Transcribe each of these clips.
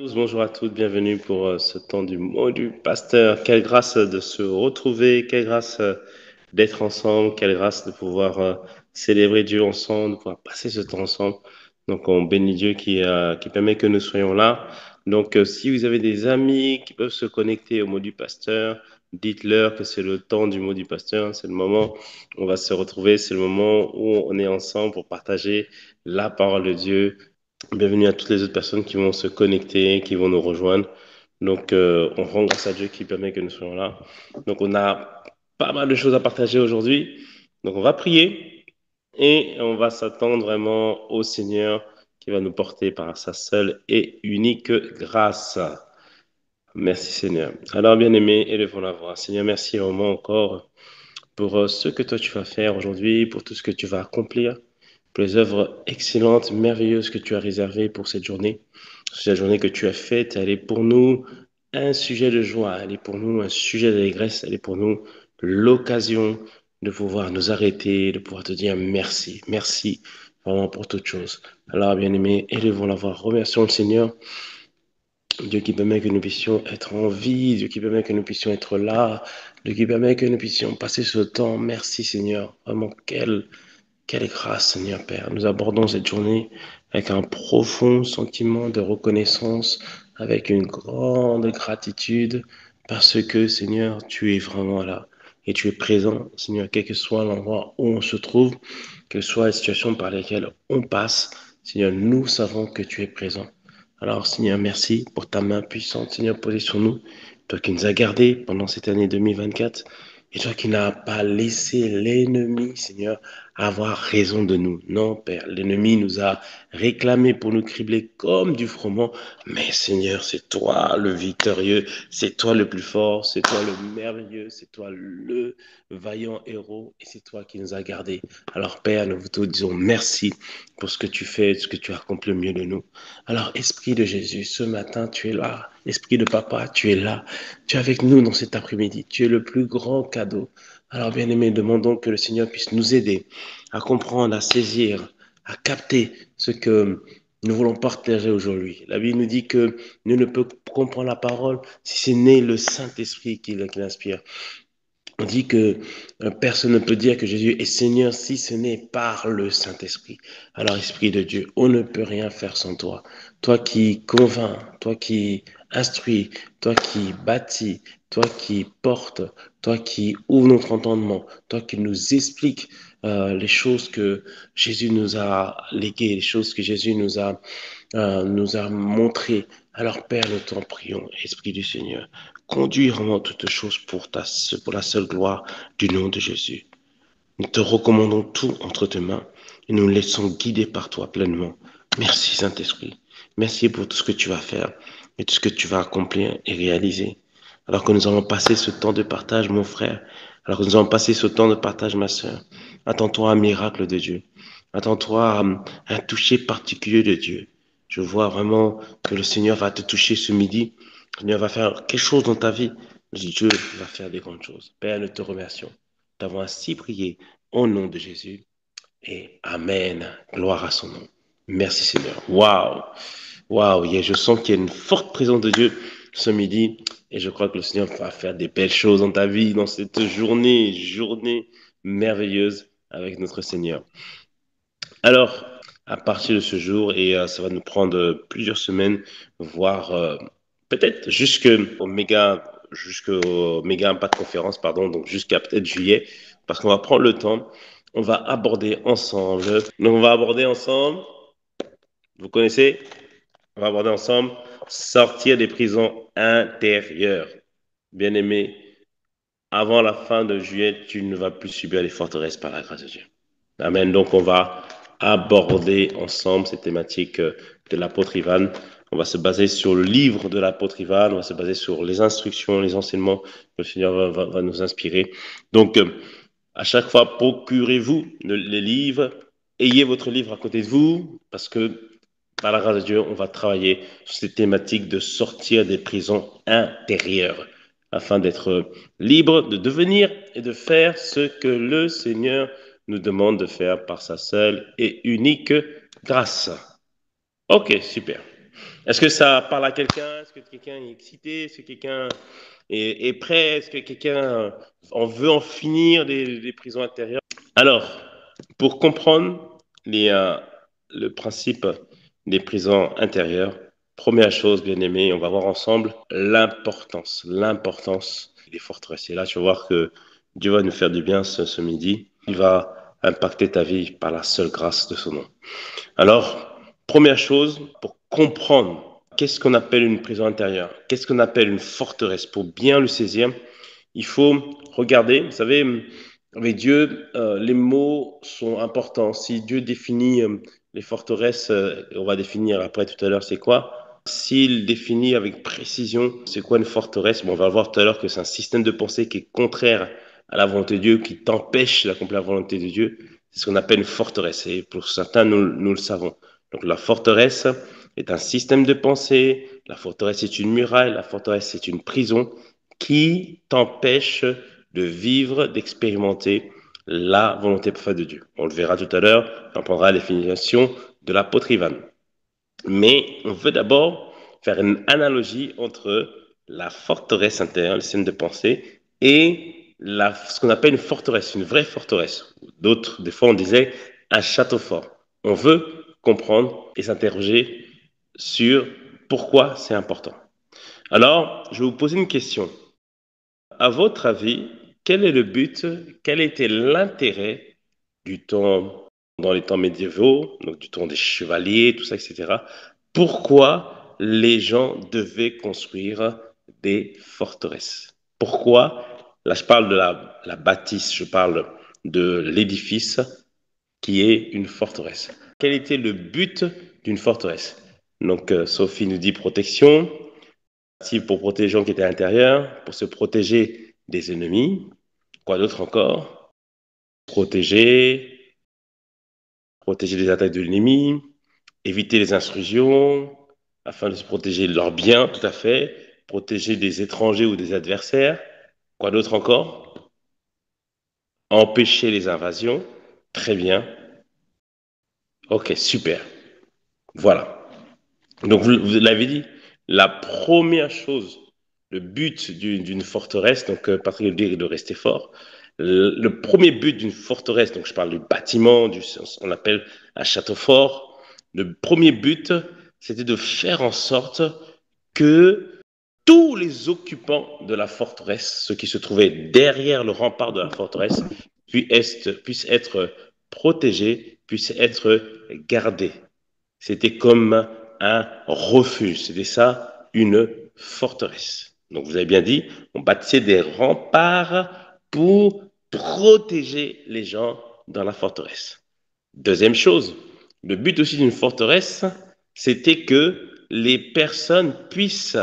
tous, bonjour à toutes, bienvenue pour ce temps du mot du pasteur. Quelle grâce de se retrouver, quelle grâce d'être ensemble, quelle grâce de pouvoir célébrer Dieu ensemble, de pouvoir passer ce temps ensemble. Donc on bénit Dieu qui permet que nous soyons là. Donc si vous avez des amis qui peuvent se connecter au mot du pasteur, dites-leur que c'est le temps du mot du pasteur, c'est le moment où on va se retrouver, c'est le moment où on est ensemble pour partager la parole de Dieu. Bienvenue à toutes les autres personnes qui vont se connecter, qui vont nous rejoindre. Donc, on rend grâce à Dieu qui permet que nous soyons là. Donc, on a pas mal de choses à partager aujourd'hui. Donc, on va prier et on va s'attendre vraiment au Seigneur qui va nous porter par sa seule et unique grâce. Merci Seigneur. Alors, bien-aimés, élevons la voix. Seigneur, merci vraiment encore pour ce que toi tu vas faire aujourd'hui, pour tout ce que tu vas accomplir, pour les œuvres excellentes, merveilleuses que tu as réservées pour cette journée. Cette journée que tu as faite, elle est pour nous un sujet de joie, elle est pour nous un sujet d'allégresse, elle est pour nous l'occasion de pouvoir nous arrêter, de pouvoir te dire merci, merci vraiment pour toute chose. Alors, bien-aimés, élevons la voix, remercions le Seigneur. Dieu qui permet que nous puissions être en vie, Dieu qui permet que nous puissions être là, Dieu qui permet que nous puissions passer ce temps. Merci Seigneur. Vraiment, quelle grâce Seigneur Père. Nous abordons cette journée avec un profond sentiment de reconnaissance, avec une grande gratitude, parce que Seigneur, tu es vraiment là et tu es présent, Seigneur, quel que soit l'endroit où on se trouve, quelle soit la situation par laquelle on passe, Seigneur, nous savons que tu es présent. Alors, Seigneur, merci pour ta main puissante, Seigneur, posée sur nous. Toi qui nous as gardés pendant cette année 2024 et toi qui n'as pas laissé l'ennemi, Seigneur, avoir raison de nous. Non, Père, l'ennemi nous a réclamé pour nous cribler comme du froment. Mais Seigneur, c'est toi le victorieux, c'est toi le plus fort, c'est toi le merveilleux, c'est toi le vaillant héros et c'est toi qui nous as gardés. Alors, Père, nous te disons merci pour ce que tu fais, ce que tu accomplis au milieu de nous. Alors, Esprit de Jésus, ce matin, tu es là. Esprit de Papa, tu es là. Tu es avec nous dans cet après-midi. Tu es le plus grand cadeau. Alors, bien-aimés, demandons que le Seigneur puisse nous aider à comprendre, à saisir, à capter ce que nous voulons partager aujourd'hui. La Bible nous dit que nous ne pouvons comprendre la parole si ce n'est le Saint-Esprit qui l'inspire. On dit que personne ne peut dire que Jésus est Seigneur si ce n'est par le Saint-Esprit. Alors, Esprit de Dieu, on ne peut rien faire sans toi. Toi qui convaincs, toi qui instruis, toi qui bâtis, toi qui portes, toi qui ouvres notre entendement, toi qui nous expliques les choses que Jésus nous a léguées, les choses que Jésus nous a montrées. Alors, Père, nous t'en prions, Esprit du Seigneur, conduis vraiment toutes choses pour la seule gloire du nom de Jésus. Nous te recommandons tout entre tes mains et nous nous laissons guider par toi pleinement. Merci Saint-Esprit. Merci pour tout ce que tu vas faire et tout ce que tu vas accomplir et réaliser. Alors que nous allons passer ce temps de partage, mon frère, alors que nous allons passer ce temps de partage, ma sœur, attends-toi à un miracle de Dieu. Attends-toi à un toucher particulier de Dieu. Je vois vraiment que le Seigneur va te toucher ce midi. Le Seigneur va faire quelque chose dans ta vie. Dieu va faire des grandes choses. Père, nous te remercions d'avoir ainsi prié au nom de Jésus. Et Amen. Gloire à son nom. Merci Seigneur. Waouh. Waouh. Je sens qu'il y a une forte présence de Dieu ce midi. Et je crois que le Seigneur va faire des belles choses dans ta vie, dans cette journée merveilleuse avec notre Seigneur. Alors, à partir de ce jour, et ça va nous prendre plusieurs semaines, voire peut-être jusqu'au méga impact conférence, pardon, donc jusqu'à peut-être juillet, parce qu'on va prendre le temps, on va aborder ensemble. Donc, on va aborder ensemble, vous connaissez, on va aborder ensemble sortir des prisons intérieures. Bien aimé, avant la fin de juillet, tu ne vas plus subir les forteresses par la grâce de Dieu. Amen. Donc, on va aborder ensemble cette thématique de l'apôtre Ivan. On va se baser sur le livre de l'apôtre Ivan. On va se baser sur les instructions, les enseignements que le Seigneur va nous inspirer. Donc, à chaque fois, procurez-vous les livres. Ayez votre livre à côté de vous parce que, par la grâce de Dieu, on va travailler sur cette thématique de sortir des prisons intérieures afin d'être libre de devenir et de faire ce que le Seigneur nous demande de faire par sa seule et unique grâce. Ok, super. Est-ce que ça parle à quelqu'un? Est-ce que quelqu'un est excité? Est-ce que quelqu'un est prêt? Est-ce que quelqu'un en veut en finir des prisons intérieures? Alors, pour comprendre le principe des prisons intérieures, première chose, bien aimé, on va voir ensemble l'importance des forteresses. Et là, tu vas voir que Dieu va nous faire du bien ce midi. Il va impacter ta vie par la seule grâce de son nom. Alors, première chose, pour comprendre qu'est-ce qu'on appelle une prison intérieure, qu'est-ce qu'on appelle une forteresse, pour bien le saisir, il faut regarder, vous savez, avec Dieu, les mots sont importants. Si Dieu définit les forteresses, on va définir après tout à l'heure c'est quoi. S'il définit avec précision c'est quoi une forteresse, bon, on va voir tout à l'heure que c'est un système de pensée qui est contraire à la volonté de Dieu, qui t'empêche d'accomplir la volonté de Dieu. C'est ce qu'on appelle une forteresse. Et pour certains, nous le savons. Donc la forteresse est un système de pensée, la forteresse est une muraille, la forteresse est une prison qui t'empêche de vivre, d'expérimenter la volonté parfaite de Dieu. On le verra tout à l'heure, on prendra la définition de l'apôtre Ivan. Mais on veut d'abord faire une analogie entre la forteresse intérieure, le système de pensée, et ce qu'on appelle une forteresse, une vraie forteresse. D'autres, des fois, on disait un château fort. On veut comprendre et s'interroger sur pourquoi c'est important. Alors, je vais vous poser une question. À votre avis, quel est le but, quel était l'intérêt du temps, dans les temps médiévaux, donc du temps des chevaliers, tout ça, etc. Pourquoi les gens devaient construire des forteresses? Pourquoi? Là, je parle de la bâtisse, je parle de l'édifice qui est une forteresse. Quel était le but d'une forteresse? Donc, Sophie nous dit protection, pour protéger les gens qui étaient à l'intérieur, pour se protéger des ennemis. Quoi d'autre encore? Protéger, protéger des attaques de l'ennemi, éviter les intrusions, afin de se protéger de leurs biens, tout à fait, protéger des étrangers ou des adversaires. Quoi d'autre encore? Empêcher les invasions. Très bien. Ok, super. Voilà. Donc, vous l'avez dit, la première chose, le but d'une forteresse, donc Patrick dit de rester fort. Le premier but d'une forteresse, donc je parle du bâtiment, on appelle un château fort. Le premier but, c'était de faire en sorte que tous les occupants de la forteresse, ceux qui se trouvaient derrière le rempart de la forteresse, puissent être protégés, puissent être gardés. C'était comme un refuge. C'était ça, une forteresse. Donc vous avez bien dit, on bâtissait des remparts pour protéger les gens dans la forteresse. Deuxième chose, le but aussi d'une forteresse, c'était que les personnes puissent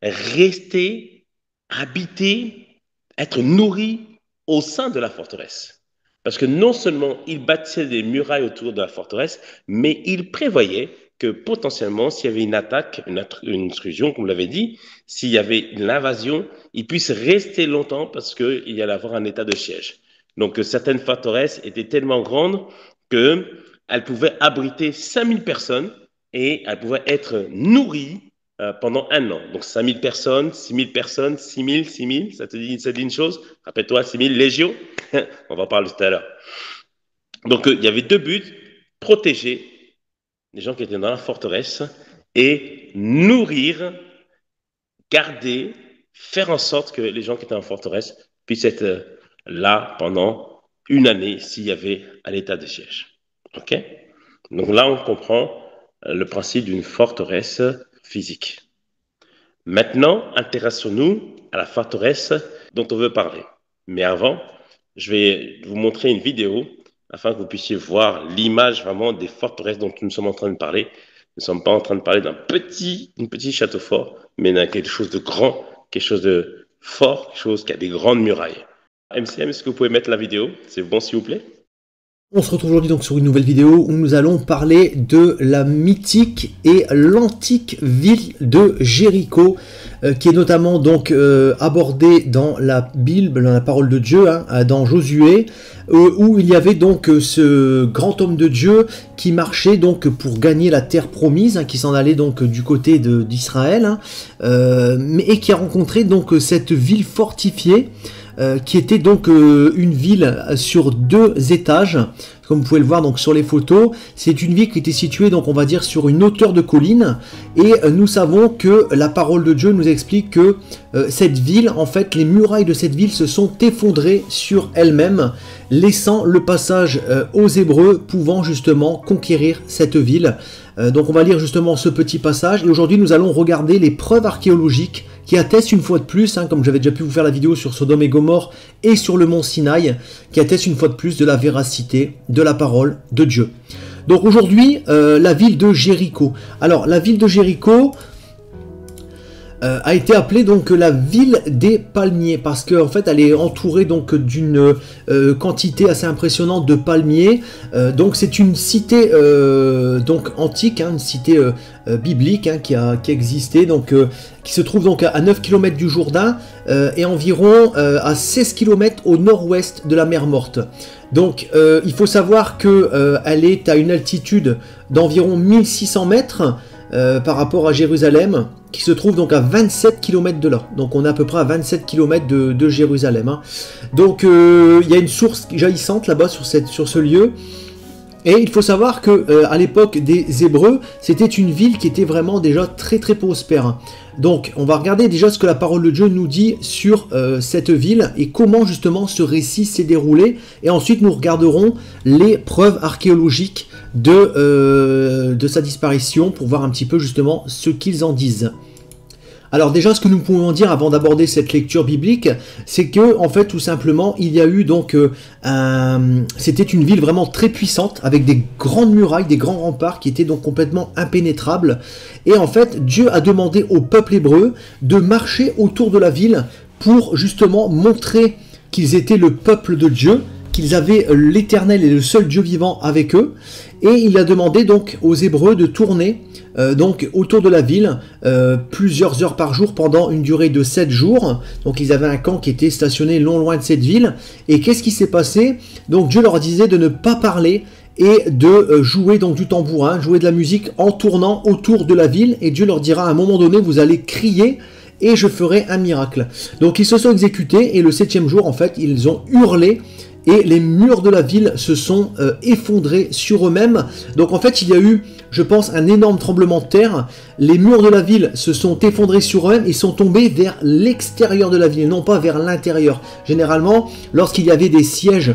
rester, habiter, être nourries au sein de la forteresse. Parce que non seulement ils bâtissaient des murailles autour de la forteresse, mais ils prévoyaient que potentiellement, s'il y avait une attaque, une intrusion, comme vous l'avez dit, s'il y avait une invasion, ils puissent rester longtemps parce qu'il y allait avoir un état de siège. Donc certaines forteresses étaient tellement grandes qu'elles pouvaient abriter 5000 personnes et elles pouvaient être nourries pendant un an. Donc 5000 personnes, 6000 personnes, 6000, 6000, ça te dit une chose? Rappelle-toi, 6000 légions. On va en parler tout à l'heure. Donc il y avait deux buts, protéger les gens qui étaient dans la forteresse et nourrir, garder, faire en sorte que les gens qui étaient en forteresse puissent être là pendant une année s'il y avait un état de siège. OK? Donc là, on comprend le principe d'une forteresse physique. Maintenant, intéressons-nous à la forteresse dont on veut parler. Mais avant, je vais vous montrer une vidéo afin que vous puissiez voir l'image vraiment des forteresses dont nous sommes en train de parler. Nous ne sommes pas en train de parler d'un petit château fort, mais d'un quelque chose de grand, quelque chose de fort, quelque chose qui a des grandes murailles. MCM, est-ce que vous pouvez mettre la vidéo? C'est bon, s'il vous plaît? On se retrouve aujourd'hui donc sur une nouvelle vidéo où nous allons parler de la mythique et l'antique ville de Jéricho, qui est notamment donc abordée dans la Bible, dans la parole de Dieu, hein, dans Josué, où il y avait donc ce grand homme de Dieu qui marchait donc pour gagner la terre promise, hein, qui s'en allait donc du côté d'Israël, hein, et qui a rencontré donc cette ville fortifiée. Qui était donc une ville sur 2 étages, comme vous pouvez le voir donc sur les photos. C'est une ville qui était située donc on va dire sur une hauteur de colline, et nous savons que la parole de Dieu nous explique que cette ville, en fait, les murailles de cette ville se sont effondrées sur elles-mêmes, laissant le passage aux Hébreux pouvant justement conquérir cette ville. Donc on va lire justement ce petit passage, et aujourd'hui nous allons regarder les preuves archéologiques qui attestent une fois de plus, hein, comme j'avais déjà pu vous faire la vidéo sur Sodome et Gomorrhe et sur le mont Sinaï, qui attestent une fois de plus de la véracité de la parole de Dieu. Donc aujourd'hui, la ville de Jéricho. Alors la ville de Jéricho a été appelée donc la ville des palmiers, parce qu'en fait elle est entourée donc d'une quantité assez impressionnante de palmiers. Donc c'est une cité donc antique, hein, une cité biblique, hein, qui a existé, donc qui se trouve donc à 9 km du Jourdain et environ à 16 km au nord-ouest de la mer Morte. Donc il faut savoir que elle est à une altitude d'environ 1600 mètres par rapport à Jérusalem, qui se trouve donc à 27 km de là. Donc on est à peu près à 27 km de Jérusalem, hein. Donc il y a une source jaillissante là-bas sur ce lieu. Et il faut savoir que à l'époque des Hébreux, c'était une ville qui était vraiment déjà très très prospère. Donc on va regarder déjà ce que la parole de Dieu nous dit sur cette ville et comment justement ce récit s'est déroulé. Et ensuite nous regarderons les preuves archéologiques de sa disparition pour voir un petit peu justement ce qu'ils en disent. Alors déjà, ce que nous pouvons dire avant d'aborder cette lecture biblique, c'est que en fait tout simplement il y a eu donc c'était une ville vraiment très puissante avec des grandes murailles, des grands remparts qui étaient donc complètement impénétrables. Et en fait Dieu a demandé au peuple hébreu de marcher autour de la ville pour justement montrer qu'ils étaient le peuple de Dieu, qu'ils avaient l'Éternel et le seul Dieu vivant avec eux. Et il a demandé donc aux Hébreux de tourner donc autour de la ville plusieurs heures par jour pendant une durée de 7 jours. Donc ils avaient un camp qui était stationné non loin de cette ville. Et qu'est-ce qui s'est passé? Donc Dieu leur disait de ne pas parler et de jouer donc du tambourin, jouer de la musique en tournant autour de la ville. Et Dieu leur dira à un moment donné, vous allez crier et je ferai un miracle. Donc ils se sont exécutés, et le 7e jour en fait ils ont hurlé, et les murs de la ville se sont effondrés sur eux-mêmes. Donc en fait il y a eu, je pense, un énorme tremblement de terre. Les murs de la ville se sont effondrés sur eux-mêmes et sont tombés vers l'extérieur de la ville, non pas vers l'intérieur. Généralement, lorsqu'il y avait des sièges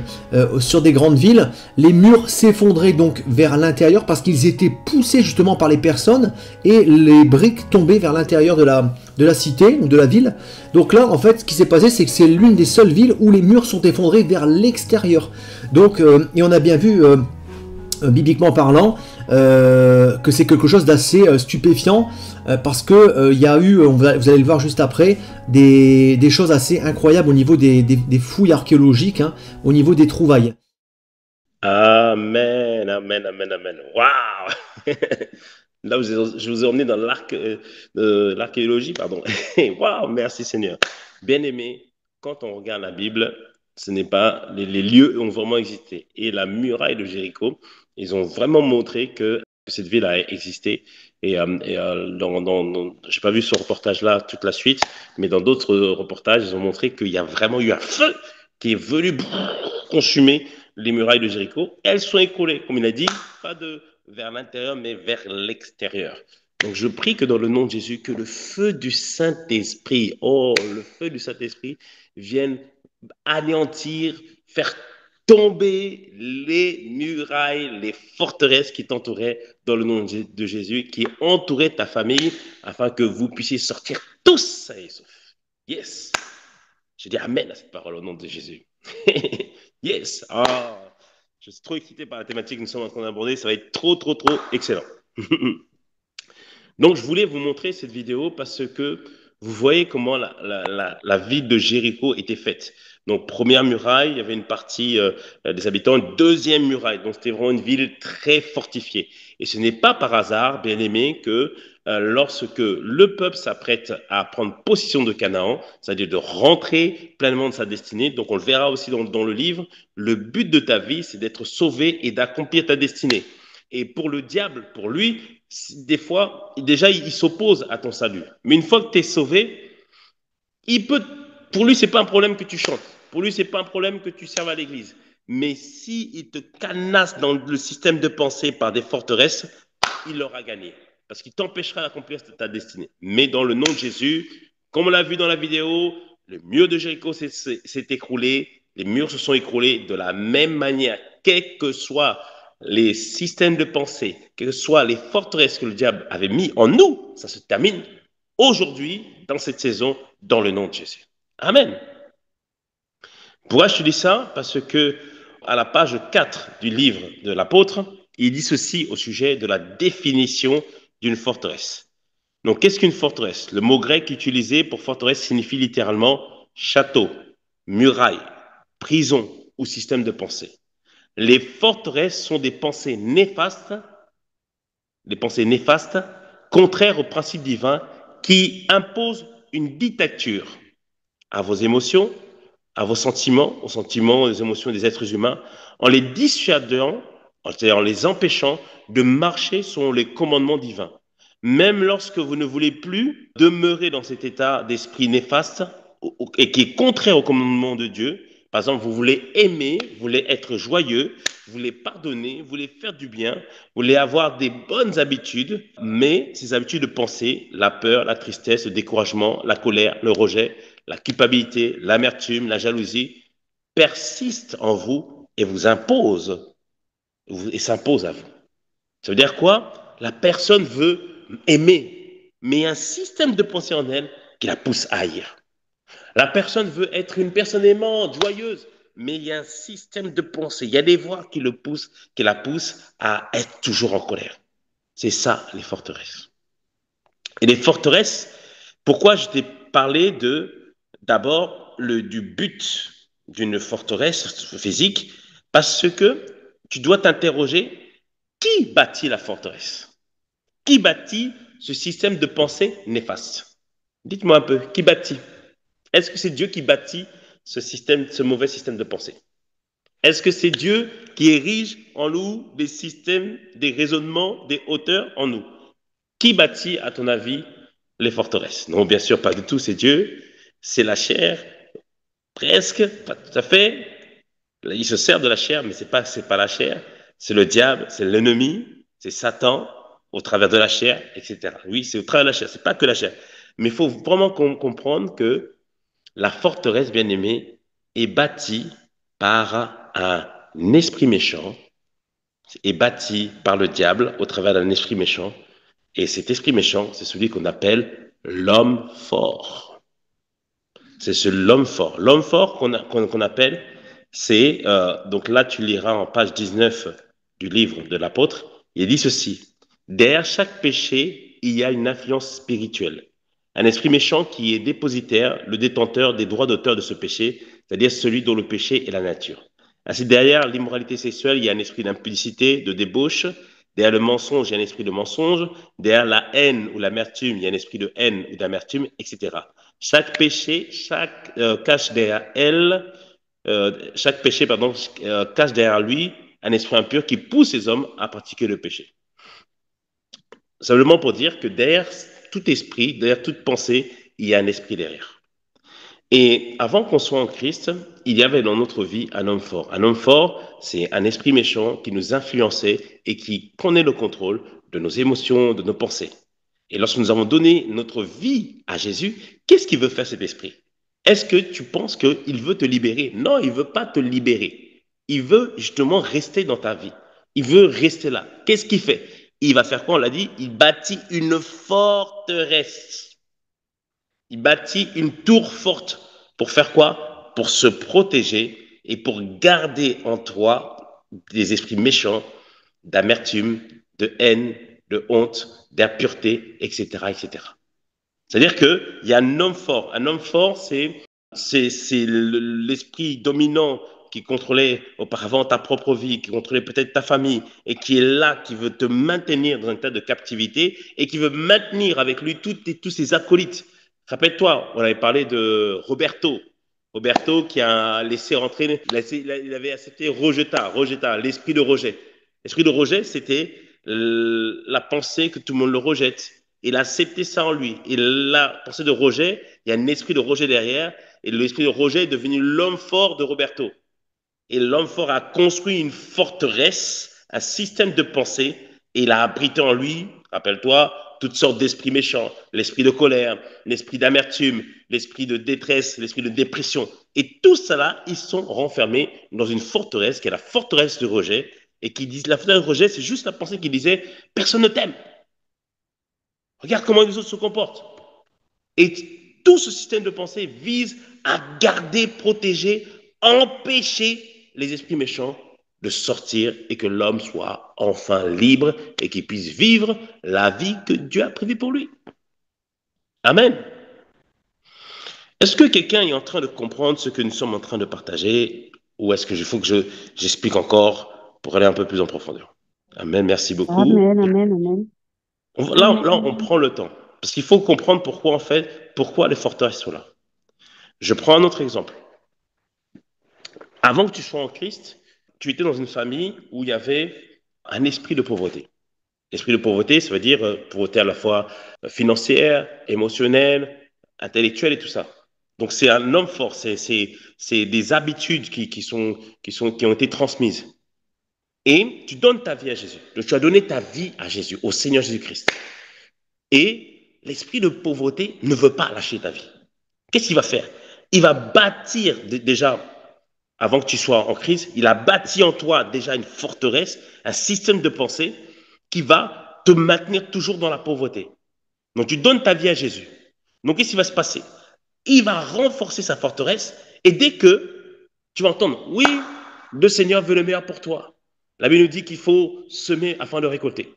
sur des grandes villes, les murs s'effondraient donc vers l'intérieur parce qu'ils étaient poussés justement par les personnes, et les briques tombaient vers l'intérieur de la cité ou de la ville. Donc là, en fait, ce qui s'est passé, c'est que c'est l'une des seules villes où les murs sont effondrés vers l'extérieur. Donc, et on a bien vu, bibliquement parlant, que c'est quelque chose d'assez stupéfiant, parce que il y a eu, vous allez le voir juste après, des choses assez incroyables au niveau des fouilles archéologiques, hein, au niveau des trouvailles. Amen, amen, amen, amen. Waouh! Là, je vous ai emmené dans l'archéologie, pardon. Waouh, merci Seigneur. Bien aimé, quand on regarde la Bible, ce n'est pas les lieux ont vraiment existé. Et la muraille de Jéricho, ils ont vraiment montré que cette ville a existé. J'ai pas vu ce reportage-là toute la suite, mais dans d'autres reportages, ils ont montré qu'il y a vraiment eu un feu qui est venu consumer les murailles de Jéricho. Elles sont écroulées, comme il a dit, pas de vers l'intérieur, mais vers l'extérieur. Donc je prie que dans le nom de Jésus, que le feu du Saint-Esprit, oh, le feu du Saint-Esprit vienne anéantir, faire tomber les murailles, les forteresses qui t'entouraient dans le nom de Jésus, qui entouraient ta famille, afin que vous puissiez sortir tous sains et saufs. Yes. Je dis Amen à cette parole au nom de Jésus. Yes. Ah, je suis trop excité par la thématique que nous sommes en train d'aborder. Ça va être trop, trop, trop excellent. Donc, je voulais vous montrer cette vidéo parce que vous voyez comment la ville de Jéricho était faite. Donc, première muraille, il y avait une partie des habitants, une deuxième muraille. Donc, c'était vraiment une ville très fortifiée. Et ce n'est pas par hasard, bien aimé, que lorsque le peuple s'apprête à prendre possession de Canaan, c'est-à-dire de rentrer pleinement de sa destinée, donc on le verra aussi dans le livre, le but de ta vie, c'est d'être sauvé et d'accomplir ta destinée. Et pour le diable, pour lui, des fois, déjà, il s'oppose à ton salut. Mais une fois que tu es sauvé, il peut, pour lui, c'est pas un problème que tu chantes. Pour lui, c'est pas un problème que tu serves à l'église. Mais si il te canasse dans le système de pensée par des forteresses, il aura gagné. Parce qu'il t'empêchera d'accomplir ta destinée. Mais dans le nom de Jésus, comme on l'a vu dans la vidéo, le mur de Jéricho s'est écroulé, les murs se sont écroulés de la même manière, quels que soient les systèmes de pensée, quelles que soient les forteresses que le diable avait mis en nous, ça se termine aujourd'hui, dans cette saison, dans le nom de Jésus. Amen. Pourquoi je te dis ça? Parce que à la page 4 du livre de l'apôtre, il dit ceci au sujet de la définition d'une forteresse. Donc, qu'est-ce qu'une forteresse? Le mot grec utilisé pour forteresse signifie littéralement château, muraille, prison ou système de pensée. Les forteresses sont des pensées néfastes, contraires aux principes divins, qui imposent une dictature à vos émotions, à vos sentiments, aux sentiments, aux émotions des êtres humains, en les dissuadant, c'est-à-dire en les empêchant de marcher selon les commandements divins. Même lorsque vous ne voulez plus demeurer dans cet état d'esprit néfaste et qui est contraire au commandement de Dieu, par exemple, vous voulez aimer, vous voulez être joyeux, vous voulez pardonner, vous voulez faire du bien, vous voulez avoir des bonnes habitudes, mais ces habitudes de pensée, la peur, la tristesse, le découragement, la colère, le rejet, la culpabilité, l'amertume, la jalousie persistent en vous et vous imposent et s'imposent à vous. Ça veut dire quoi? La personne veut aimer, mais il y a un système de pensée en elle qui la pousse à haïr. La personne veut être une personne aimante, joyeuse, mais il y a un système de pensée, il y a des voix qui la poussent à être toujours en colère. C'est ça, les forteresses. Et les forteresses, pourquoi je t'ai parlé d'abord du but d'une forteresse physique? Parce que tu dois t'interroger, qui bâtit la forteresse? Qui bâtit ce système de pensée néfaste? Dites-moi un peu, qui bâtit? Est-ce que c'est Dieu qui bâtit ce mauvais système de pensée? Est-ce que c'est Dieu qui érige en nous des systèmes, des raisonnements, des hauteurs en nous? Qui bâtit, à ton avis, les forteresses? Non, bien sûr, pas du tout, c'est Dieu. C'est la chair, presque, pas tout à fait. Il se sert de la chair, mais c'est pas la chair. C'est le diable, c'est l'ennemi, c'est Satan, au travers de la chair, etc. Oui, c'est au travers de la chair, c'est pas que la chair. Mais il faut vraiment comprendre que la forteresse bien-aimée est bâtie par un esprit méchant, est bâtie par le diable au travers d'un esprit méchant. Et cet esprit méchant, c'est celui qu'on appelle l'homme fort. C'est l'homme fort. L'homme fort qu'on appelle, c'est, donc là tu liras en page 19 du livre de l'apôtre, il dit ceci. Derrière chaque péché, il y a une influence spirituelle. Un esprit méchant qui est dépositaire, le détenteur des droits d'auteur de ce péché, c'est-à-dire celui dont le péché est la nature. Ainsi, derrière l'immoralité sexuelle, il y a un esprit d'impudicité, de débauche. Derrière le mensonge, il y a un esprit de mensonge. Derrière la haine ou l'amertume, il y a un esprit de haine ou d'amertume, etc. Chaque péché, cache derrière elle, chaque péché, pardon, cache derrière lui un esprit impur qui pousse les hommes à pratiquer le péché. Simplement pour dire que derrière tout esprit, derrière toute pensée, il y a un esprit derrière. Et avant qu'on soit en Christ, il y avait dans notre vie un homme fort. Un homme fort, c'est un esprit méchant qui nous influençait et qui prenait le contrôle de nos émotions, de nos pensées. Et lorsque nous avons donné notre vie à Jésus, qu'est-ce qu'il veut faire cet esprit? Est-ce que tu penses qu'il veut te libérer? Non, il ne veut pas te libérer. Il veut justement rester dans ta vie. Il veut rester là. Qu'est-ce qu'il fait? Il va faire quoi? On l'a dit, il bâtit une forteresse. Il bâtit une tour forte. Pour faire quoi? Pour se protéger et pour garder en toi des esprits méchants, d'amertume, de haine, de honte, d'impureté, etc., etc. C'est-à-dire qu'il y a un homme fort. Un homme fort, c'est C'est l'esprit dominant qui contrôlait auparavant ta propre vie, qui contrôlait peut-être ta famille, et qui est là, qui veut te maintenir dans un état de captivité, et qui veut maintenir avec lui tous ses acolytes. Rappelle-toi, on avait parlé de Roberto. Roberto qui a laissé rentrer, il avait accepté Rogeta, l'esprit de rejet. L'esprit de rejet, c'était la pensée que tout le monde le rejette. Il a accepté ça en lui. Et la pensée de rejet, il y a un esprit de rejet derrière, et l'esprit de Roger est devenu l'homme fort de Roberto. Et l'homme fort a construit une forteresse, un système de pensée, et il a abrité en lui, rappelle-toi, toutes sortes d'esprits méchants, l'esprit de colère, l'esprit d'amertume, l'esprit de détresse, l'esprit de dépression. Et tout cela, ils sont renfermés dans une forteresse qui est la forteresse de Roger, et qui dit, la forteresse de Roger, c'est juste la pensée qui disait, personne ne t'aime. Regarde comment les autres se comportent. Et tout ce système de pensée vise à garder, protéger, empêcher les esprits méchants de sortir et que l'homme soit enfin libre et qu'il puisse vivre la vie que Dieu a prévue pour lui. Amen. Est-ce que quelqu'un est en train de comprendre ce que nous sommes en train de partager ou est-ce qu'il faut que j'explique encore pour aller un peu plus en profondeur? Amen, merci beaucoup. Amen, amen, amen. Là, on prend le temps parce qu'il faut comprendre pourquoi, en fait, pourquoi les forteresses sont là. Je prends un autre exemple. Avant que tu sois en Christ, tu étais dans une famille où il y avait un esprit de pauvreté. L'esprit de pauvreté, ça veut dire pauvreté à la fois financière, émotionnelle, intellectuelle et tout ça. Donc c'est un homme fort, c'est des habitudes qui ont été transmises. Et tu donnes ta vie à Jésus. Donc tu as donné ta vie à Jésus, au Seigneur Jésus-Christ. Et l'esprit de pauvreté ne veut pas lâcher ta vie. Qu'est-ce qu'il va faire? Il va bâtir déjà avant que tu sois en crise, il a bâti en toi déjà une forteresse, un système de pensée qui va te maintenir toujours dans la pauvreté. Donc tu donnes ta vie à Jésus. Donc qu'est-ce qui va se passer? Il va renforcer sa forteresse et dès que tu vas entendre, oui, le Seigneur veut le meilleur pour toi. La Bible nous dit qu'il faut semer afin de récolter.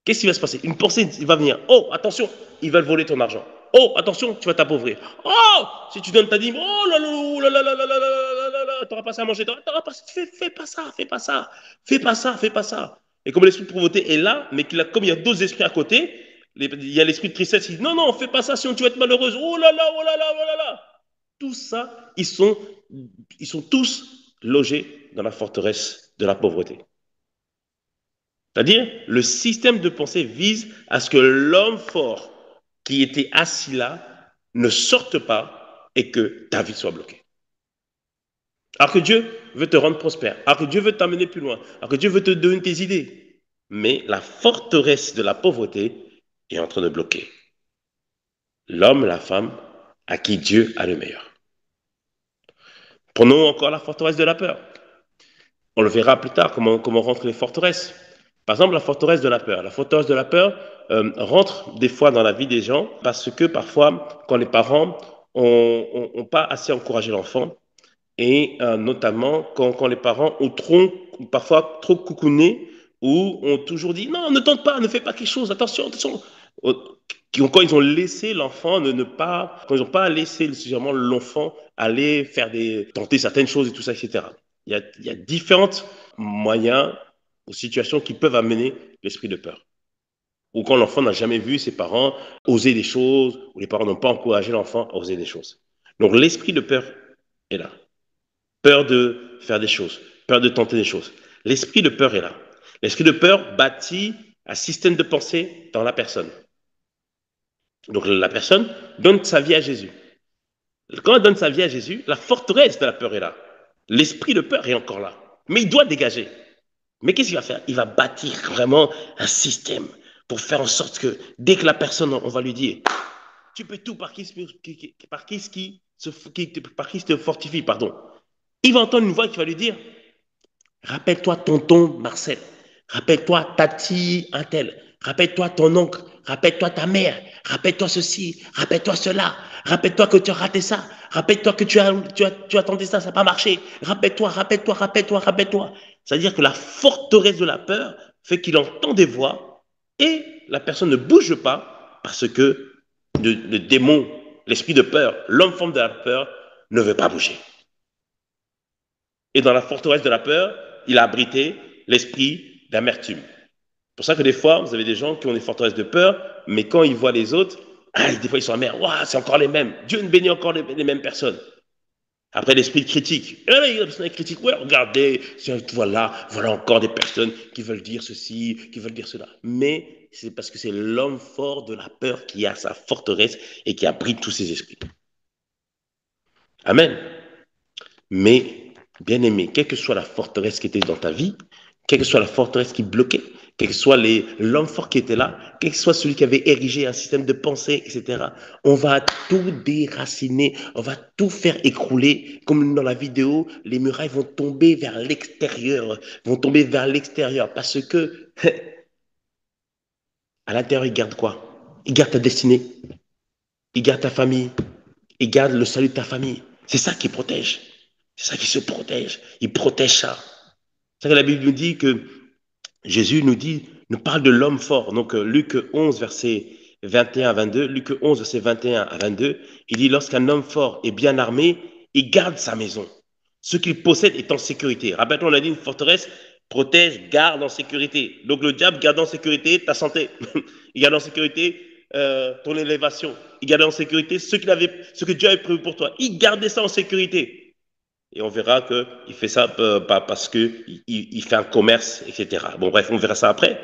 Qu'est-ce qui va se passer? Une pensée va venir. Oh, attention, ils veulent voler ton argent. Oh, attention, tu vas t'appauvrir. Oh, si tu donnes ta dîme, oh là là là là là là là là là là, t'auras pas ça à manger. T'auras pas, fais pas ça, fais pas ça, fais pas ça, fais pas ça. Et comme l'esprit de pauvreté est là, mais comme il y a d'autres esprits à côté, il y a l'esprit de tristesse qui dit non, non, fais pas ça, sinon tu vas être malheureuse. Oh là là, oh là là, oh là là. Tout ça, ils sont tous logés dans la forteresse de la pauvreté. C'est-à-dire, le système de pensée vise à ce que l'homme fort qui était assis là ne sorte pas et que ta vie soit bloquée. Alors que Dieu veut te rendre prospère, alors que Dieu veut t'amener plus loin, alors que Dieu veut te donner tes idées. Mais la forteresse de la pauvreté est en train de bloquer l'homme, la femme, à qui Dieu a le meilleur. Prenons encore la forteresse de la peur. On le verra plus tard, comment rentrent les forteresses. Par exemple, la forteresse de la peur. La forteresse de la peur rentre des fois dans la vie des gens parce que parfois, quand les parents n'ont pas assez encouragé l'enfant, et notamment quand les parents ont parfois trop coucouné ou ont toujours dit non, ne tente pas, ne fais pas quelque chose, attention, attention. Quand ils ont laissé l'enfant quand ils n'ont pas laissé suffisamment l'enfant aller tenter certaines choses et tout ça, etc. Il y a différents moyens ou situations qui peuvent amener l'esprit de peur. Ou quand l'enfant n'a jamais vu ses parents oser des choses, ou les parents n'ont pas encouragé l'enfant à oser des choses. Donc l'esprit de peur est là. Peur de faire des choses, peur de tenter des choses. L'esprit de peur est là. L'esprit de peur bâtit un système de pensée dans la personne. Donc la personne donne sa vie à Jésus. Quand elle donne sa vie à Jésus, la forteresse de la peur est là. L'esprit de peur est encore là. Mais il doit dégager. Mais qu'est-ce qu'il va faire? Il va bâtir vraiment un système pour faire en sorte que dès que la personne, on va lui dire, tu peux tout par qui te fortifie, pardon. Il va entendre une voix qui va lui dire, rappelle-toi tonton Marcel, rappelle-toi tati Intel, rappelle-toi ton oncle, rappelle-toi ta mère, rappelle-toi ceci, rappelle-toi cela, rappelle-toi que tu as raté ça, rappelle-toi que tu as tenté ça, ça n'a pas marché, rappelle-toi, rappelle-toi, rappelle-toi, rappelle-toi. C'est-à-dire que la forteresse de la peur fait qu'il entend des voix et la personne ne bouge pas parce que le démon, l'esprit de peur, l'homme forme de la peur, ne veut pas bouger. Et dans la forteresse de la peur, il a abrité l'esprit d'amertume. C'est pour ça que des fois, vous avez des gens qui ont des forteresses de peur, mais quand ils voient les autres, des fois ils sont amers. Waouh, c'est encore les mêmes. Dieu ne bénit encore les mêmes personnes. Après, l'esprit de critique. Et là, il y a la personne critique. Ouais, regardez, voilà encore des personnes qui veulent dire ceci, qui veulent dire cela. Mais c'est parce que c'est l'homme fort de la peur qui a sa forteresse et qui abrite tous ses esprits. Amen. Mais, bien aimé, quelle que soit la forteresse qui était dans ta vie, quelle que soit la forteresse qui bloquait, quel que soit l'homme fort qui était là, quel que soit celui qui avait érigé un système de pensée, etc., on va tout déraciner, on va tout faire écrouler. Comme dans la vidéo, les murailles vont tomber vers l'extérieur, parce que à l'intérieur, ils gardent quoi? Ils gardent ta destinée, ils gardent ta famille, ils gardent le salut de ta famille. C'est ça qui protège. C'est ça qui se protège. Il protège ça. C'est ça que la Bible nous dit que Jésus nous parle de l'homme fort. Donc, Luc 11, verset 21 à 22, Luc 11, verset 21 à 22, il dit, lorsqu'un homme fort est bien armé, il garde sa maison. Ce qu'il possède est en sécurité. Rappelle-toi, on a dit une forteresse protège, garde en sécurité. Donc, le diable garde en sécurité ta santé. Il garde en sécurité ton élévation. Il garde en sécurité ce que Dieu avait prévu pour toi. Il gardait ça en sécurité. Et on verra qu'il fait ça parce qu'il fait un commerce, etc. Bon, bref, on verra ça après.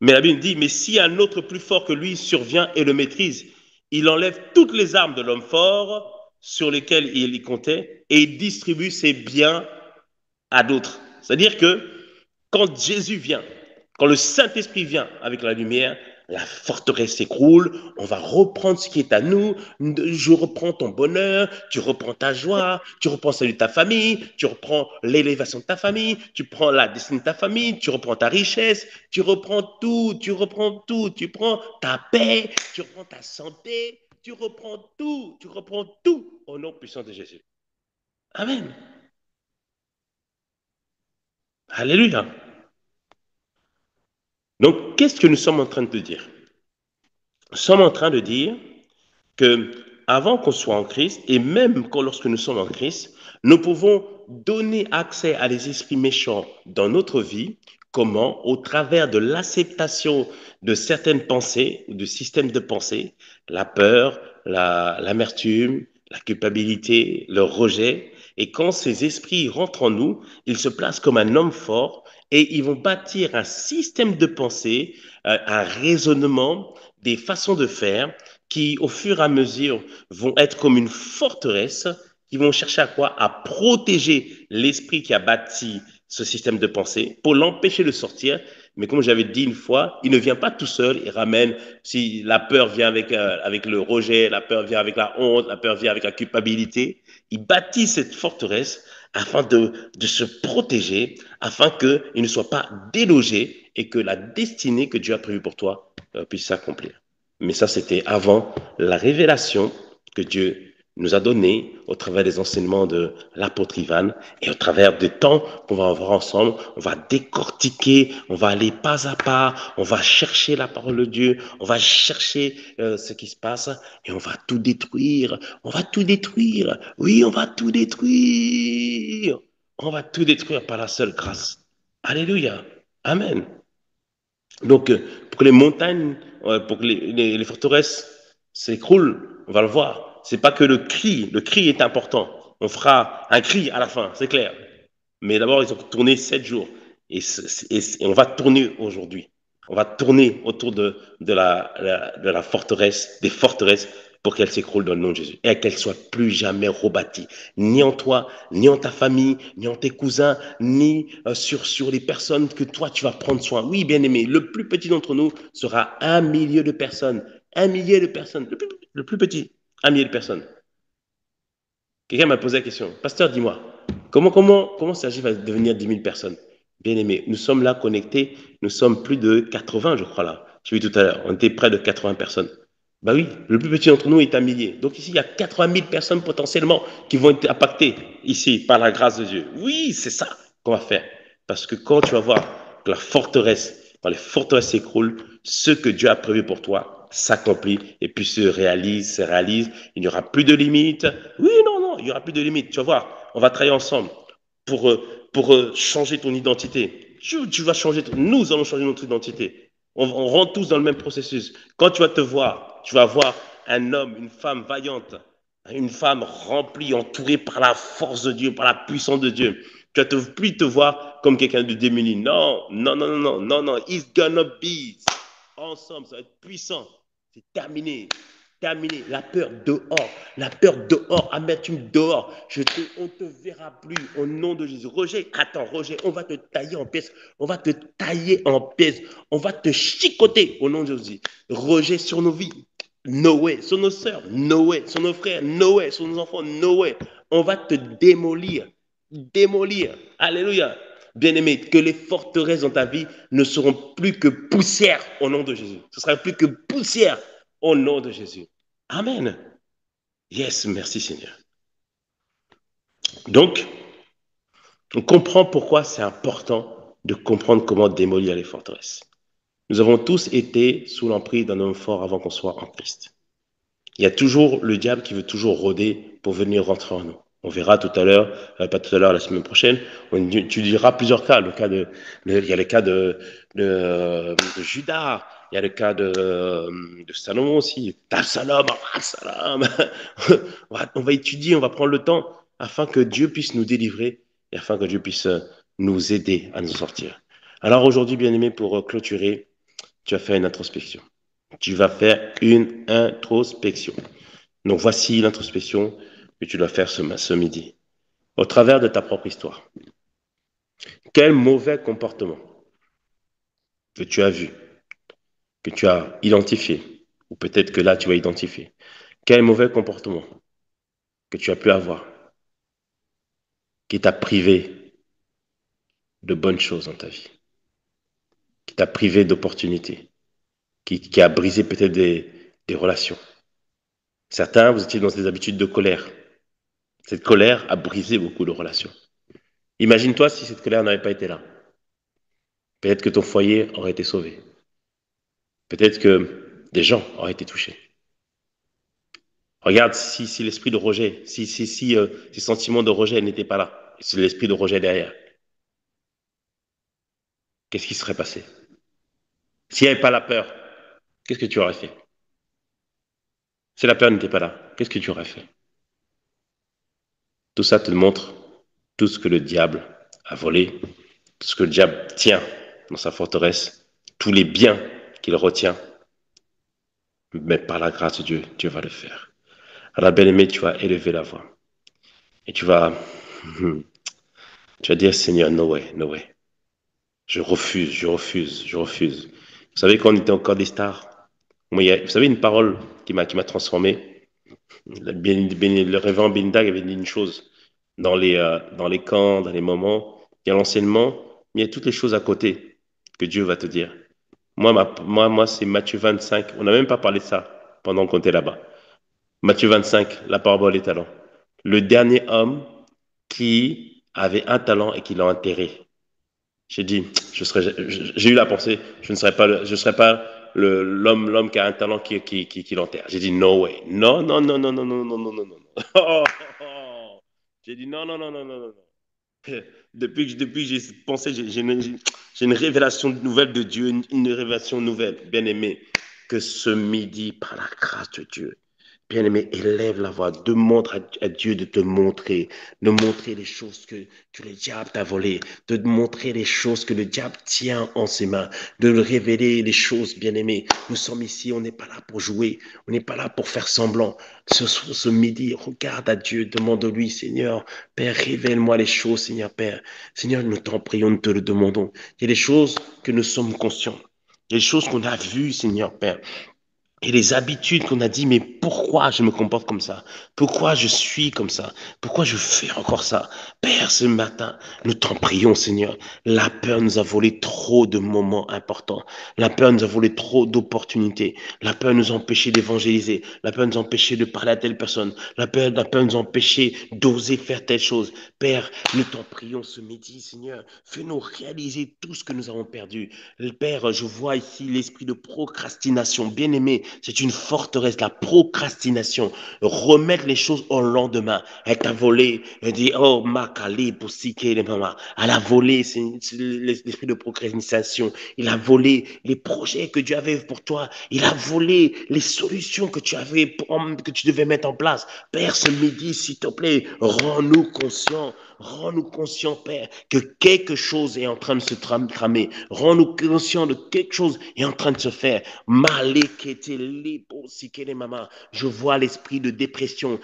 Mais la Bible dit, mais si un autre plus fort que lui survient et le maîtrise, il enlève toutes les armes de l'homme fort sur lesquelles il y comptait et il distribue ses biens à d'autres. C'est-à-dire que quand Jésus vient, quand le Saint-Esprit vient avec la lumière, la forteresse s'écroule, on va reprendre ce qui est à nous, je reprends ton bonheur, tu reprends ta joie, tu reprends celui de ta famille, tu reprends l'élévation de ta famille, tu prends la destinée de ta famille, tu reprends ta richesse, tu reprends tout, tu prends ta paix, tu reprends ta santé, tu reprends tout au nom puissant de Jésus. Amen. Alléluia. Donc, qu'est-ce que nous sommes en train de dire? Nous sommes en train de dire que avant qu'on soit en Christ, et même lorsque nous sommes en Christ, nous pouvons donner accès à des esprits méchants dans notre vie. Comment? Au travers de l'acceptation de certaines pensées, de systèmes de pensée, la peur, l'amertume, la culpabilité, le rejet. Et quand ces esprits rentrent en nous, ils se placent comme un homme fort et ils vont bâtir un système de pensée, un raisonnement, des façons de faire qui, au fur et à mesure, vont être comme une forteresse, qui vont chercher à quoi? À protéger l'esprit qui a bâti ce système de pensée pour l'empêcher de sortir. Mais comme j'avais dit une fois, il ne vient pas tout seul, il ramène, si la peur vient avec le rejet, la peur vient avec la honte, la peur vient avec la culpabilité, il bâtit cette forteresse afin de se protéger, afin qu'il ne soit pas délogé et que la destinée que Dieu a prévue pour toi puisse s'accomplir. Mais ça, c'était avant la révélation que Dieu nous a donnée au travers des enseignements de l'apôtre Ivan et au travers des temps qu'on va avoir ensemble. On va décortiquer, on va aller pas à pas, on va chercher la parole de Dieu, on va chercher ce qui se passe et on va tout détruire. On va tout détruire. Oui, on va tout détruire. On va tout détruire par la seule grâce. Alléluia. Amen. Donc, pour que les montagnes, pour que les forteresses s'écroulent, on va le voir. C'est pas que le cri est important. On fera un cri à la fin, c'est clair. Mais d'abord, ils ont tourné 7 jours. Et on va tourner aujourd'hui. On va tourner autour de la forteresse, des forteresses, pour qu'elles s'écroulent dans le nom de Jésus. Et qu'elles soient plus jamais rebâties. Ni en toi, ni en ta famille, ni en tes cousins, ni sur les personnes que toi, tu vas prendre soin. Oui, bien aimé, le plus petit d'entre nous sera un millier de personnes. Un millier de personnes. Le plus petit, un millier de personnes. Quelqu'un m'a posé la question. Pasteur, dis-moi, comment Sergi va devenir 10 000 personnes? Bien aimé, nous sommes là connectés, nous sommes plus de 80, je crois là. J'ai vu tout à l'heure, on était près de 80 personnes. Bah oui, le plus petit d'entre nous est un millier. Donc ici, il y a 80 000 personnes potentiellement qui vont être impactées ici par la grâce de Dieu. Oui, c'est ça qu'on va faire. Parce que quand tu vas voir que la forteresse, quand les forteresses s'écroulent, ce que Dieu a prévu pour toi s'accomplit et puis se réalise. Il n'y aura plus de limites. Oui, non, non, il n'y aura plus de limite. Tu vas voir, on va travailler ensemble pour changer ton identité. Tu vas changer, nous allons changer notre identité. On rentre tous dans le même processus. Quand tu vas te voir, tu vas voir un homme, une femme vaillante, une femme remplie, entourée par la force de Dieu, par la puissance de Dieu. Tu vas plus te voir comme quelqu'un de démuni. Non, non, non, non, non, non, non. It's gonna be ensemble, ça va être puissant. C'est terminé. Terminé. La peur dehors. La peur dehors. Amertume dehors. On ne te verra plus au nom de Jésus. Roger, attends, Roger, on va te tailler en pièces. On va te tailler en pièces. On va te chicoter au nom de Jésus. Roger, sur nos vies. No way. Sur nos sœurs. No way. Sur nos frères. No way. Sur nos enfants. No way. On va te démolir. Démolir. Alléluia. Bien-aimé, que les forteresses dans ta vie ne seront plus que poussière au nom de Jésus. Ce sera plus que poussière au nom de Jésus. Amen. Yes, merci Seigneur. Donc, on comprend pourquoi c'est important de comprendre comment démolir les forteresses. Nous avons tous été sous l'emprise d'un homme fort avant qu'on soit en Christ. Il y a toujours le diable qui veut toujours rôder pour venir rentrer en nous. On verra tout à l'heure, pas tout à l'heure, la semaine prochaine, tu diras plusieurs cas. Il y a le cas de Judas, il y a le cas de Salomon aussi. Absalom, Absalom. On va étudier, on va prendre le temps afin que Dieu puisse nous délivrer et afin que Dieu puisse nous aider à nous sortir. Alors aujourd'hui, bien-aimé, pour clôturer, tu vas faire une introspection. Tu vas faire une introspection. Donc voici l'introspection que tu dois faire ce midi. Au travers de ta propre histoire. Quel mauvais comportement que tu as vu, que tu as identifié, ou peut-être que là tu vas identifier. Quel mauvais comportement que tu as pu avoir, qui t'a privé de bonnes choses dans ta vie, qui t'a privé d'opportunités, qui a brisé peut-être des relations. Certains, vous étiez dans des habitudes de colère. Cette colère a brisé beaucoup de relations. Imagine-toi si cette colère n'avait pas été là. Peut-être que ton foyer aurait été sauvé. Peut-être que des gens auraient été touchés. Regarde si l'esprit de rejet, si ces sentiments de rejet n'étaient pas là, si l'esprit de rejet derrière, qu'est-ce qui serait passé? S'il n'y avait pas la peur, qu'est-ce que tu aurais fait? Si la peur n'était pas là, qu'est-ce que tu aurais fait? Tout ça te montre tout ce que le diable a volé, tout ce que le diable tient dans sa forteresse, tous les biens qu'il retient. Mais par la grâce de Dieu, Dieu va le faire. Alors, bien-aimé, tu vas élever la voix. Et tu vas dire, Seigneur, no way, no way. Je refuse, je refuse, je refuse. Vous savez, quand on était encore des stars, vous savez, une parole qui m'a transformé. Le révérend Bendag avait dit une chose dans les camps, dans les moments. Il y a l'enseignement, mais il y a toutes les choses à côté que Dieu va te dire. Moi, c'est Matthieu 25. On n'a même pas parlé de ça pendant qu'on était là-bas. Matthieu 25, la parabole des talents. Le dernier homme qui avait un talent et qui l'a enterré. J'ai dit, j'ai eu la pensée, je ne serais pas l'homme qui a un talent qui l'enterre. J'ai dit, no way. Non, non, non, non, non, non, non, non, non, non. Oh, oh, oh. J'ai dit, non, non, non, non, non, non. Depuis que j'ai cette pensée, j'ai une révélation nouvelle de Dieu, une révélation nouvelle, bien aimé, que ce midi, par la grâce de Dieu, bien-aimé, élève la voix, demande à Dieu de montrer les choses que le diable t'a volées, de montrer les choses que le diable tient en ses mains, de révéler les choses, bien-aimé. Nous sommes ici, on n'est pas là pour jouer, on n'est pas là pour faire semblant. Ce midi, regarde à Dieu, demande-lui, Seigneur, Père, révèle-moi les choses, Seigneur Père. Seigneur, nous t'en prions, nous te le demandons. Il y a des choses que nous sommes conscients. Il y a des choses qu'on a vues, Seigneur Père. Et les habitudes qu'on a dit, mais pourquoi je me comporte comme ça? Pourquoi je suis comme ça? Pourquoi je fais encore ça? Père, ce matin, nous t'en prions, Seigneur. La peur nous a volé trop de moments importants. La peur nous a volé trop d'opportunités. La peur nous a empêché d'évangéliser. La peur nous a empêché de parler à telle personne. La peur nous a empêché d'oser faire telle chose. Père, nous t'en prions ce midi, Seigneur. Fais-nous réaliser tout ce que nous avons perdu. Père, je vois ici l'esprit de procrastination. Bien-aimé, c'est une forteresse, la procrastination. Remettre les choses au lendemain. Elle t'a volé, elle dit, oh, Makali, pour siquer les mamans. Elle a volé, c'est l'esprit de procrastination. Il a volé les projets que Dieu avait pour toi. Il a volé les solutions que tu avais, que tu devais mettre en place. Père, ce midi, s'il te plaît, rends-nous conscients. Rends-nous conscients, Père, que quelque chose est en train de se tramer. Rends-nous conscients de quelque chose est en train de se faire. Je vois l'esprit de dépression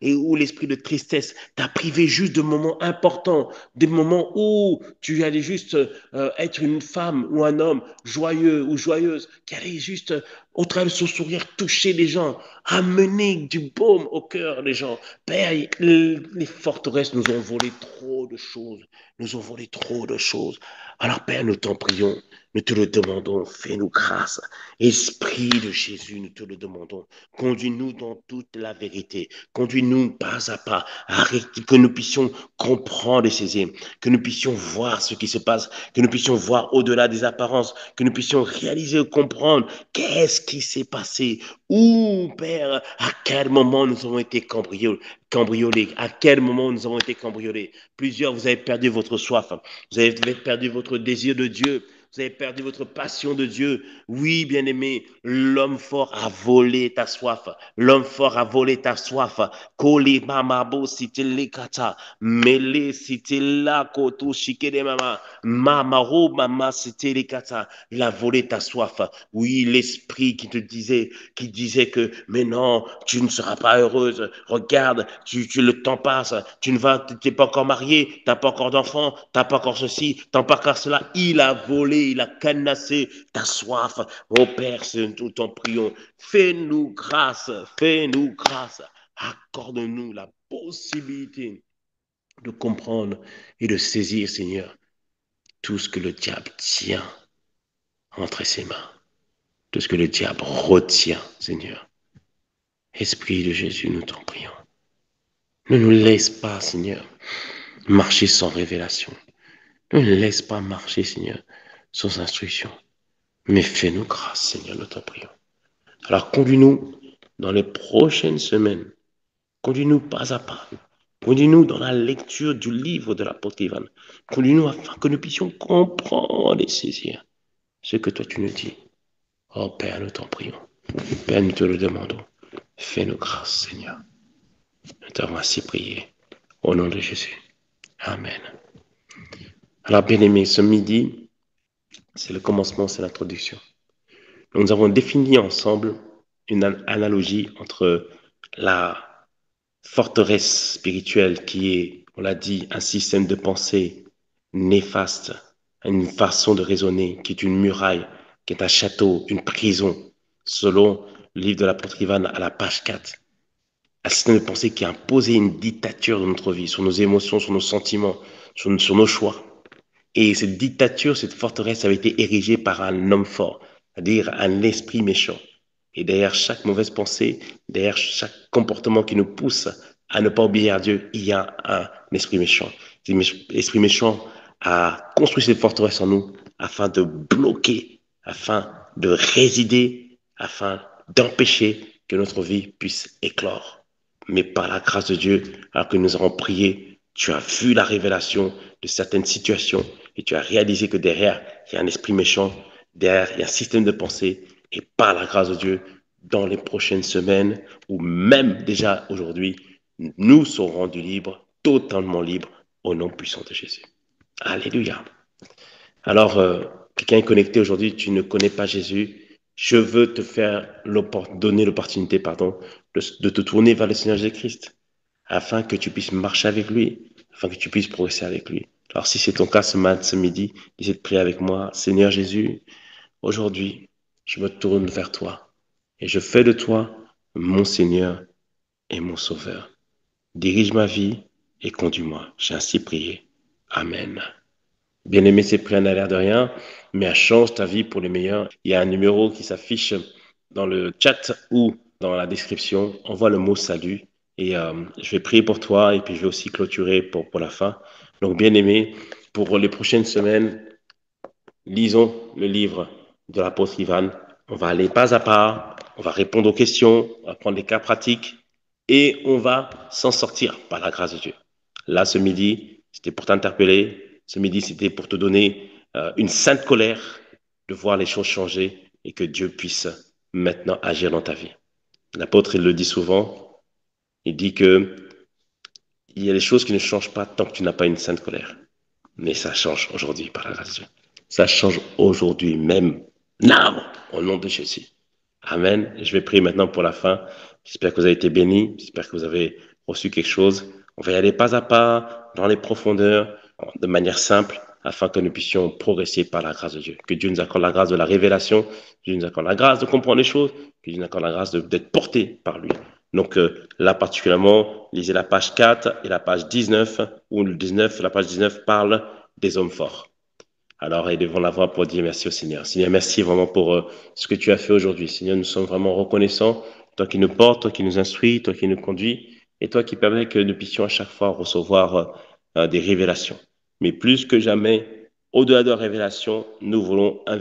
et ou l'esprit de tristesse t'a privé juste de moments importants, des moments où tu allais juste être une femme ou un homme joyeux ou joyeuse, qui allait juste, au travers de son sourire, toucher les gens, amener du baume au cœur des gens. Père, les forteresses nous ont volé trop de choses, nous ont volé trop de choses. Alors Père, nous t'en prions, nous te le demandons, fais-nous grâce. Esprit de Jésus, nous te le demandons. Conduis-nous dans toute la vérité. Conduis-nous pas à pas, que nous puissions comprendre et saisir, que nous puissions voir ce qui se passe, que nous puissions voir au-delà des apparences, que nous puissions réaliser et comprendre qu'est-ce qui s'est passé, où, Père, à quel moment nous avons été cambriolés, à quel moment nous avons été cambriolés. Plusieurs, vous avez perdu votre soif, vous avez perdu votre désir de Dieu, vous avez perdu votre passion de Dieu. Oui, bien-aimé, l'homme fort a volé ta soif. L'homme fort a volé ta soif. Koli mamabo sitele kata. Mele sitela koto shikede mama. Mamaro mama sitele kata. Il a volé ta soif. Oui, l'esprit qui disait que, mais non, tu ne seras pas heureuse. Regarde, le temps passe. Tu n'es pas encore marié. T'as pas encore d'enfant. T'as pas encore ceci. T'as pas encore cela. Il a volé, il a canassé ta soif. Oh Père, nous t'en prions. Fais-nous grâce. Fais-nous grâce. Accorde-nous la possibilité de comprendre et de saisir, Seigneur, tout ce que le diable tient entre ses mains. Tout ce que le diable retient, Seigneur. Esprit de Jésus, nous t'en prions. Ne nous laisse pas, Seigneur, marcher sans révélation. Ne nous laisse pas marcher, Seigneur, sans instruction. Mais fais-nous grâce, Seigneur, nous t'en prions. Alors conduis-nous dans les prochaines semaines. Conduis-nous pas à pas. Conduis-nous dans la lecture du livre de l'apôtre Ivan. Conduis-nous afin que nous puissions comprendre et saisir ce que toi tu nous dis. Oh Père, nous t'en prions. Père, nous te le demandons. Fais-nous grâce, Seigneur. Nous t'avons ainsi prié. Au nom de Jésus. Amen. Alors, bien-aimés, ce midi, c'est le commencement, c'est l'introduction. Nous avons défini ensemble une analogie entre la forteresse spirituelle qui est, on l'a dit, un système de pensée néfaste, une façon de raisonner, qui est une muraille, qui est un château, une prison, selon le livre de l'apôtre Ivan à la page 4. Un système de pensée qui a imposé une dictature dans notre vie, sur nos émotions, sur nos sentiments, sur nos choix. Et cette dictature, cette forteresse avait été érigée par un homme fort, c'est-à-dire un esprit méchant. Et derrière chaque mauvaise pensée, derrière chaque comportement qui nous pousse à ne pas obéir à Dieu, il y a un esprit méchant. L'esprit méchant a construit cette forteresse en nous afin de bloquer, afin de résider, afin d'empêcher que notre vie puisse éclore. Mais par la grâce de Dieu, alors que nous avons prié, tu as vu la révélation de certaines situations et tu as réalisé que derrière, il y a un esprit méchant, derrière, il y a un système de pensée. Et par la grâce de Dieu, dans les prochaines semaines, ou même déjà aujourd'hui, nous serons rendus libres, totalement libres, au nom puissant de Jésus. Alléluia. Alors, quelqu'un est connecté aujourd'hui, tu ne connais pas Jésus, je veux te donner l'opportunité, de te tourner vers le Seigneur Jésus-Christ, afin que tu puisses marcher avec lui, afin que tu puisses progresser avec lui. Alors, si c'est ton cas ce midi, essaie de prier avec moi. Seigneur Jésus, aujourd'hui, je me tourne vers toi et je fais de toi mon Seigneur et mon Sauveur. Dirige ma vie et conduis-moi. J'ai ainsi prié. Amen. Bien-aimé, ces prières n'a l'air de rien, mais elle change ta vie pour le meilleur. Il y a un numéro qui s'affiche dans le chat ou dans la description. Envoie le mot salut et je vais prier pour toi et puis je vais aussi clôturer pour la fin. Donc, bien-aimé, pour les prochaines semaines, lisons le livre de l'apôtre Ivan On va aller pas à pas, on va répondre aux questions, on va prendre des cas pratiques et on va s'en sortir par la grâce de Dieu. Là, ce midi, c'était pour t'interpeller. Ce midi, c'était pour te donner une sainte colère de voir les choses changer et que Dieu puisse maintenant agir dans ta vie. L'apôtre, il le dit souvent, il dit que il y a des choses qui ne changent pas tant que tu n'as pas une sainte colère. Mais ça change aujourd'hui par la grâce de Dieu. Ça change aujourd'hui même. Now, au nom de Jésus. Amen. Je vais prier maintenant pour la fin. J'espère que vous avez été bénis. J'espère que vous avez reçu quelque chose. On va y aller pas à pas, dans les profondeurs, de manière simple, afin que nous puissions progresser par la grâce de Dieu. Que Dieu nous accorde la grâce de la révélation. Que Dieu nous accorde la grâce de comprendre les choses. Que Dieu nous accorde la grâce d'être porté par lui. Donc là particulièrement, lisez la page 4 et la page 19, où le 19, la page 19 parle des hommes forts. Alors, et devant la voix pour dire merci au Seigneur. Seigneur, merci vraiment pour ce que tu as fait aujourd'hui. Seigneur, nous sommes vraiment reconnaissants. Toi qui nous portes, toi qui nous instruis, toi qui nous conduis, et toi qui permets que nous puissions à chaque fois recevoir des révélations. Mais plus que jamais, au-delà de la révélation, nous voulons une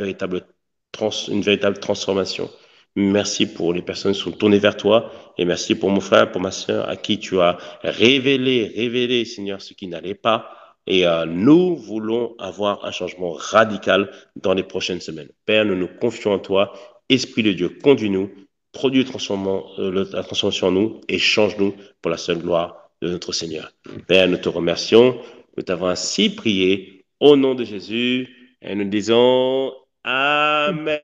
véritable transformation. Merci pour les personnes qui sont tournées vers toi, et merci pour mon frère, pour ma soeur, à qui tu as révélé, Seigneur, ce qui n'allait pas. Et nous voulons avoir un changement radical dans les prochaines semaines. Père, nous nous confions en toi. Esprit de Dieu, conduis-nous, produis la transformation en nous et change-nous pour la seule gloire de notre Seigneur. Père, nous te remercions. Nous t'avons ainsi prié au nom de Jésus et nous disons Amen.